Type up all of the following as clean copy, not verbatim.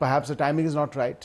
perhaps the timing is not right,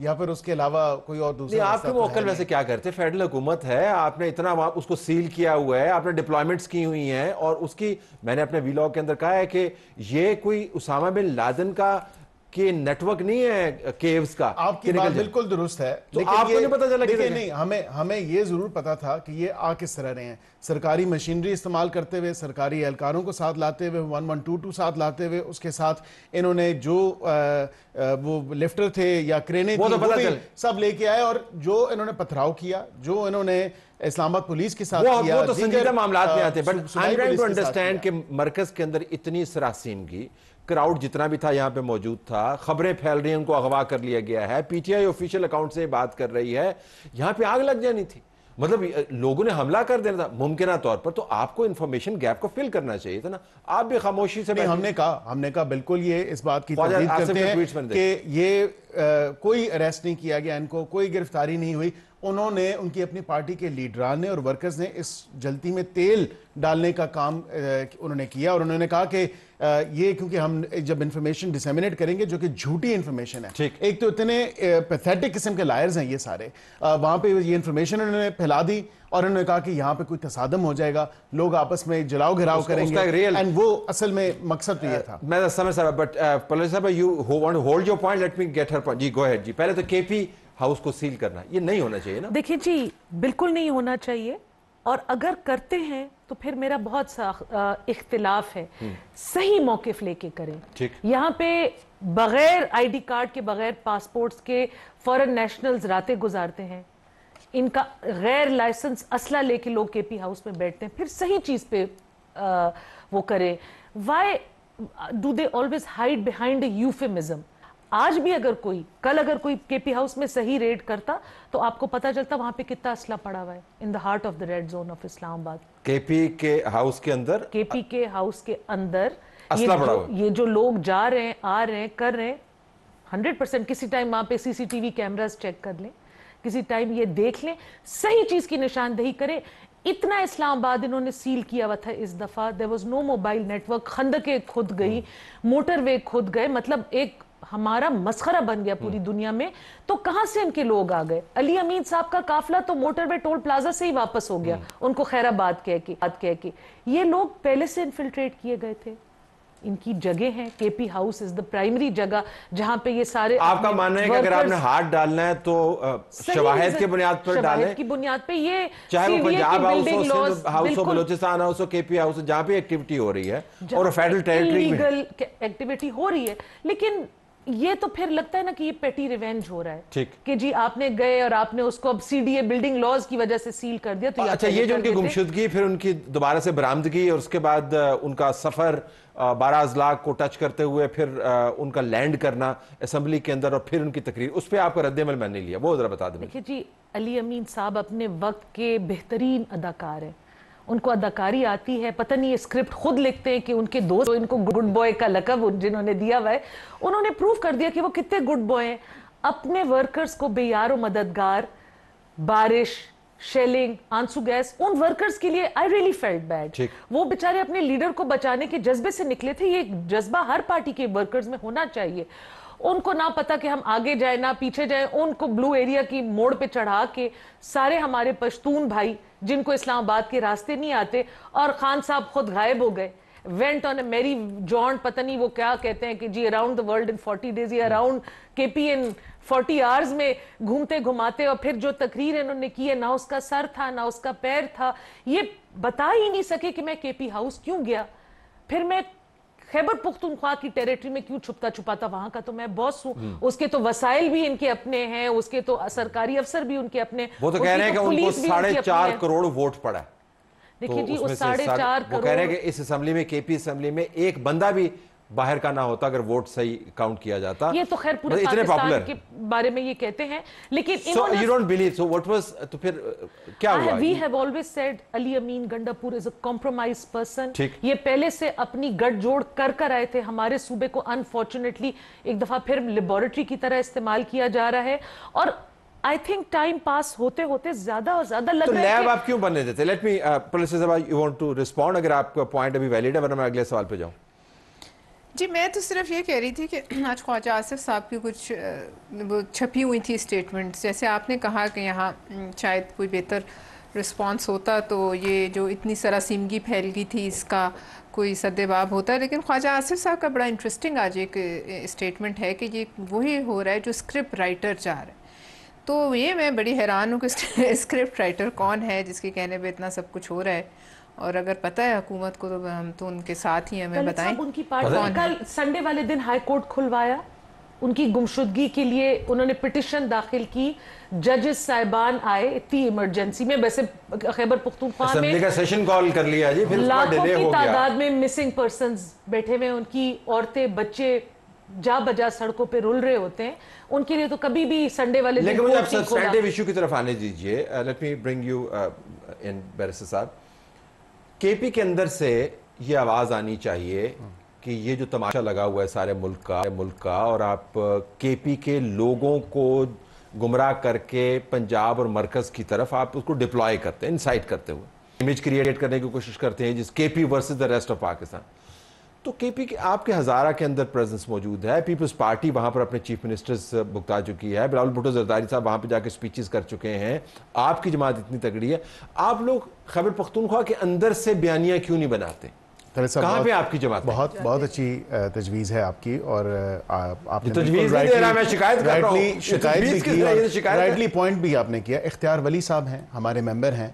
یا پھر اس کے علاوہ کوئی اور دوسرا آپ کے موکل ویسے کیا کرتے؟ فیڈرل حکومت ہے، آپ نے اتنا اس کو سیل کیا ہوا ہے، آپ نے ڈپلائمنٹس کی ہوئی ہیں، اور اس کی میں نے اپنے ویلاگ کے اندر کہا ہے کہ یہ کوئی اسامہ بن لادن کا کہ نیٹ ورک نہیں ہے کیوز کا. آپ کی بات بالکل درست ہے، لیکن آپ کو نہیں پتا چلا کہ نہیں، ہمیں یہ ضرور پتا تھا کہ یہ آ کس طرح رہے ہیں، سرکاری مشینری استعمال کرتے ہوئے، سرکاری اہلکاروں کو ساتھ لاتے ہوئے، 1122 ساتھ لاتے ہوئے، اس کے ساتھ انہوں نے جو وہ لفٹر تھے یا کرینیں تھیں وہ بھی سب لے کے آئے، اور جو انہوں نے پتھراؤ کیا، جو انہوں نے اسلام آباد پولیس کے ساتھ کیا، وہ تو سنجیدہ معاملات میں آتے ہیں. But I am trying to understand کہ مرکز کے اندر اتنی سراسیمگی، کراؤڈ جتنا بھی تھا یہاں پہ موجود تھا، خبریں پھیل رہی ہیں، ان کو اغوا کر لیا گیا ہے، P T I official account سے بات کر رہی ہے، یہاں پہ آگ لگ جانی تھی، مطلب لوگوں نے حملہ کر دینا تھا ممکنہ طور پر. تو آپ کو انفارمیشن گیپ کو فل کرنا چاہیے تھا نا، آپ بھی خاموشی سے. ہم نے کہا بالکل یہ اس بات کی تردید کرتے ہیں کہ یہ کوئی اریسٹ نہیں کیا گیا، ان کو کوئی گرفتاری نہیں ہوئی. انہوں نے، ان کی اپنی پارٹی کے لیڈران نے اور ورکرز نے اس جلتی میں تیل ڈالنے کا کام انہوں نے کیا، اور انہوں نے کہا کہ یہ کیونکہ ہم جب انفارمیشن ڈسیمنیٹ کریں گے جو کہ جھوٹی انفارمیشن ہے، ایک تو اتنے پیتھیٹک قسم کے لائرز ہیں یہ سارے، وہاں پہ یہ انفارمیشن انہوں نے پھیلا دی، اور انہوں نے کہا کہ یہاں پہ کوئی تصادم ہو جائے گا، لوگ آپس میں جلاؤ گھراؤ کریں گے، اور وہ اصل میں مقصد تو یہ تھا. میں سمجھ سکتا، بٹ پلوی صاحب you want to hold your point, let me get her point. جی گو اہیڈ. جی پہلے تو کے پی ہاؤس کو سیل کرنا یہ نہیں ہونا چاہیے نا. دیکھیں جی بالکل نہیں ہونا چاہیے، اور اگر کرتے ہیں تو پھر میرا بہت سا اختلاف ہے، صحیح موقف لے کے کریں. یہاں پہ بغیر آئی ڈی کارڈ کے، بغیر پاسپورٹس کے فورن نیشنلز راتیں گزارتے ہیں، ان کا غیر لائسنس اسلحہ لے کے لوگ کے پی ہاؤس میں بیٹھتے ہیں. پھر صحیح چیز پہ وہ کریں. Why do they always hide behind a euphemism? آج بھی کل اگر کوئی کے پی ہاؤس میں صحیح ریڈ کرتا تو آپ کو پتا چلتا وہاں پہ کتنا اسلحہ پڑا ہوا ہے in the heart of the red zone of Islamabad. K پی کے ہاؤس کے اندر یہ جو لوگ جا رہے ہیں، آ رہے ہیں، کر رہے ہیں، 100% کسی ٹائم وہاں پہ C C T V cameras check کر لیں، کسی ٹائم یہ دیکھ لیں، صحیح چیز کی نشاندہی کریں. اتنا اسلام آباد انہوں نے سیل کیا ہوا تھا اس دفعہ، there was no mobile network, خندقیں کھد گئی، موٹر وے کھد گئے، مطلب ایک ہمارا مسخرہ بن گیا پوری دنیا میں. تو کہاں سے ان کے لوگ آ گئے؟ علی امین صاحب کا قافلہ تو موٹر وے ٹول پلازا سے ہی واپس ہو گیا، ان کو خیر آباد کہہ کے. یہ لوگ پہلے سے انفلٹریٹ کیے گئے تھے. ان کی جگہ ہیں، کے P house is the primary جگہ جہاں پہ یہ سارے. آپ کا ماننا ہے کہ اگر آپ نے ہاتھ ڈالنا ہے تو شواہد کی بنیاد پر ڈالیں، شواہد کی بنیاد پہ، یہ چاہے وہ پنجاب ہاؤس ہو، سندھ ہاؤس ہو، بلوچستان ہاؤس ہو، کے پی ہاؤس ہو، جہاں پہ ایکٹیویٹی ہو رہی ہے اور فیڈرل ٹیریٹری میں لیگل ایکٹیویٹی ہو رہی ہے. لیکن یہ تو پھر لگتا ہے نا کہ یہ پیٹی ریونج ہو رہا ہے کہ جی آپ نے گئے اور آپ نے اس کو اب C D A building laws کی وجہ سے سیل کر دیا. تو اچھا، یہ جو ان کی گمشدگی، پھر ان کی دوبارہ سے برآمدگی، اور اس کے بعد ان کا سفر 12 اضلاع کو ٹچ کرتے ہوئے پھر ان کا لینڈ کرنا اسمبلی کے اندر، اور پھر ان کی تقریر، اس پہ آپ کا رد عمل میں نے لیا، وہ ذرا بتا دیں. دیکھیں جی، علی امین صاحب اپنے وقت کے بہترین اداکار ہیں، ان کو اداکاری آتی ہے. پتہ نہیں یہ اسکرپٹ خود لکھتے ہیں کہ ان کے دوست ان کو گڈ بوائے کا لقب جنہوں نے دیا ہوا ہے، انہوں نے پروف کر دیا کہ وہ کتنے گڈ بوائے ہیں. اپنے ورکرز کو بے یار و مددگار، بارش، شیلنگ، آنسو گیس، ان ورکرز کے لیے I really felt bad. وہ بیچارے اپنے لیڈر کو بچانے کے جذبے سے نکلے تھے. یہ جذبہ ہر پارٹی کے ورکرز میں ہونا چاہیے. ان کو نہ پتا کہ ہم آگے جائیں نہ پیچھے جائیں، ان کو بلو ایریا کی موڑ پہ چڑھا کے سارے ہمارے پشتون بھائی جن کو اسلام آباد کے راستے نہیں آتے، اور خان صاحب خود غائب ہو گئے. went on a merry jaunt، پتہ نہیں وہ کیا کہتے ہیں کہ جی around the world in 40 days، یا around KP in 40 hours میں گھومتے گھماتے. اور پھر جو تقریر انہوں نے کی ہے، نہ اس کا سر تھا نہ اس کا پیر تھا، یہ بتا ہی نہیں سکے کہ میں کے پی ہاؤس کیوں گیا، پھر میں خیبر پختونخوا کی ٹیریٹری میں کیوں چھپتا چھپاتا، وہاں کا تو میں باس ہوں. اس کے تو وسائل بھی ان کے اپنے ہیں، اس کے تو سرکاری افسر بھی ان کے اپنے. وہ تو کہہ رہے ہیں کہ ان کو 4.5 کروڑ ووٹ پڑا ہے. دیکھیے جی، اس 4.5 کروڑ، وہ کہہ رہے ہیں کہ اس اسمبلی میں، کے پی اسمبلی میں ایک بندہ بھی باہر کا نہ ہوتا اگر ووٹ صحیح کاؤنٹ کیا جاتا. یہ تو خیر پورے پاکستان کے بارے میں یہ کہتے ہیں، لیکن So you don't believe, so what was، تو پھر کیا ہوا؟ We have always said Ali Amin Gandapur is a compromised person. یہ پہلے سے اپنی گٹھ جوڑ کر آئے تھے. ہمارے صوبے کو انفارچونیٹلی ایک دفعہ پھر لیبارٹری کی طرح استعمال کیا جا رہا ہے، اور I think ٹائم پاس ہوتے ہوتے زیادہ اور زیادہ لگ رہا ہے. تو لیب آپ کیوں بننے دیتے؟ لیٹ می پولیس صاحب، you want to respond اگر آپ کا پوائنٹ ابھی ویلڈ ہے، ورنہ میں اگلے سوال پہ جاؤں. جی میں تو صرف یہ کہہ رہی تھی کہ آج خواجہ آصف صاحب کی کچھ وہ چھپی ہوئی تھی اسٹیٹمنٹس، جیسے آپ نے کہا کہ یہاں شاید کوئی بہتر رسپانس ہوتا تو یہ جو اتنی سراسیمگی پھیل گئی تھی اس کا کوئی سدباب ہوتا ہے، لیکن خواجہ آصف صاحب کا بڑا انٹرسٹنگ آج ایک اسٹیٹمنٹ ہے کہ یہ وہی ہو رہا ہے جو اسکرپٹ رائٹر چاہ رہے ہیں. تو یہ میں بڑی حیران ہوں کہ اسکرپٹ رائٹر کون ہے جس کے کہنے پہ اتنا سب کچھ ہو رہا ہے، اور اگر پتہ ہے حکومت کو تو ہم تو ان کے ساتھ ہی ہمیں بتائیں. ان کی پارٹی کل سنڈے والے دن ہائی کورٹ کھلوایا، ان کی گمشدگی کے لیے انہوں نے پٹیشن داخل کی، ججز صاحبان آئے اتنی ایمرجنسی میں. ویسے خیبر پختونخوا میں اسمبلی کا سیشن کال کر لیا جی، پھر لاکھوں کی تعداد میں مسنگ پرسنز بیٹھے ہوئے، ان کی عورتیں بچے جا بجا سڑکوں پہ رول رہے ہوتے ہیں، ان کے لیے تو کبھی بھی سنڈے والے دن. لیکن مجھے آپ سبسٹینٹیو ایشو کی طرف آنے دیجئے. Let me bring you in barrister صاحب. کے پی کے اندر سے یہ آواز آنی چاہیے کہ یہ جو تماشا لگا ہوا ہے سارے ملک کا اور آپ کے پی کے لوگوں کو گمراہ کر کے پنجاب اور مرکز کی طرف آپ اس کو ڈپلائی کرتے ہیں، انسائٹ کرتے ہوئے امیج کریٹ کرنے کی کوشش کرتے ہیں جس K P versus the rest of Pakistan. تو کے پی کے آپ کے ہزارہ کے اندر پریزنس موجود ہے، پیپلز پارٹی وہاں پر اپنے چیف منسٹرز بکتا چکی ہے، بلاول بھٹو زرداری صاحب وہاں پہ جا کے سپیچز کر چکے ہیں، آپ کی جماعت اتنی تگڑی ہے، آپ لوگ خیبر پختونخوا کے اندر سے بیانیاں کیوں نہیں بناتے؟ کہاں پہ آپ کی جماعت؟ بہت اچھی تجویز ہے آپ کی، اور آپ نے تجویز نہیں دے رہا، میں شکایت کر رہا ہوں. شکایت بھی کی اور رائٹلی پوائنٹ بھی آپ نے کیا. اختیار ولی صاحب ہیں ہمارے ممبر ہیں،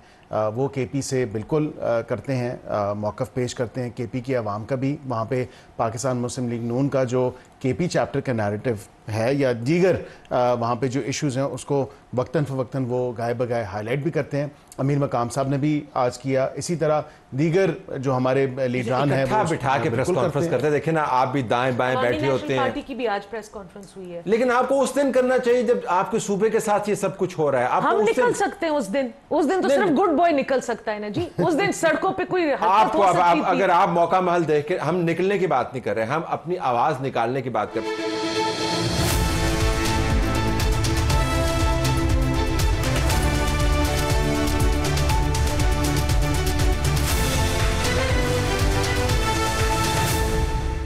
وہ کے پی سے بالکل کرتے ہیں، موقف پیش کرتے ہیں کے پی کی عوام کا بھی. وہاں پہ پاکستان مسلم لیگ نون کا جو کے پی چیپٹر کا نیریٹو ہے یا دیگر وہاں پہ جو ایشوز ہیں اس کو وقتاً فوقتاً وہ گائے بگائے ہائی لائٹ بھی کرتے ہیں. امیر مقام صاحب نے بھی آج کیا، اسی طرح دیگر جو ہمارے لیڈران ہیں وہ بٹھا کے پریس کانفرنس کرتے ہیں. دیکھیں نا آپ بھی دائیں بائیں بیٹھے ہوتے ہیں، پارٹی کی بھی آج پریس کانفرنس ہوئی ہے، لیکن آپ کو اس دن کرنا چاہیے جب آپ کے صوبے کے ساتھ یہ سب کچھ ہو رہا ہے. ہم نکل سکتے ہیں اس دن تو صرف گڈ بوائے نکل سکتا ہے نا جی. اس دن سڑکوں پہ کوئی آپ کو اگر آپ موقع محل دیکھ کے، ہم نکلنے کی بات نہیں کر رہے، ہم اپنی آواز نکالنے کی بات کر رہے ہیں.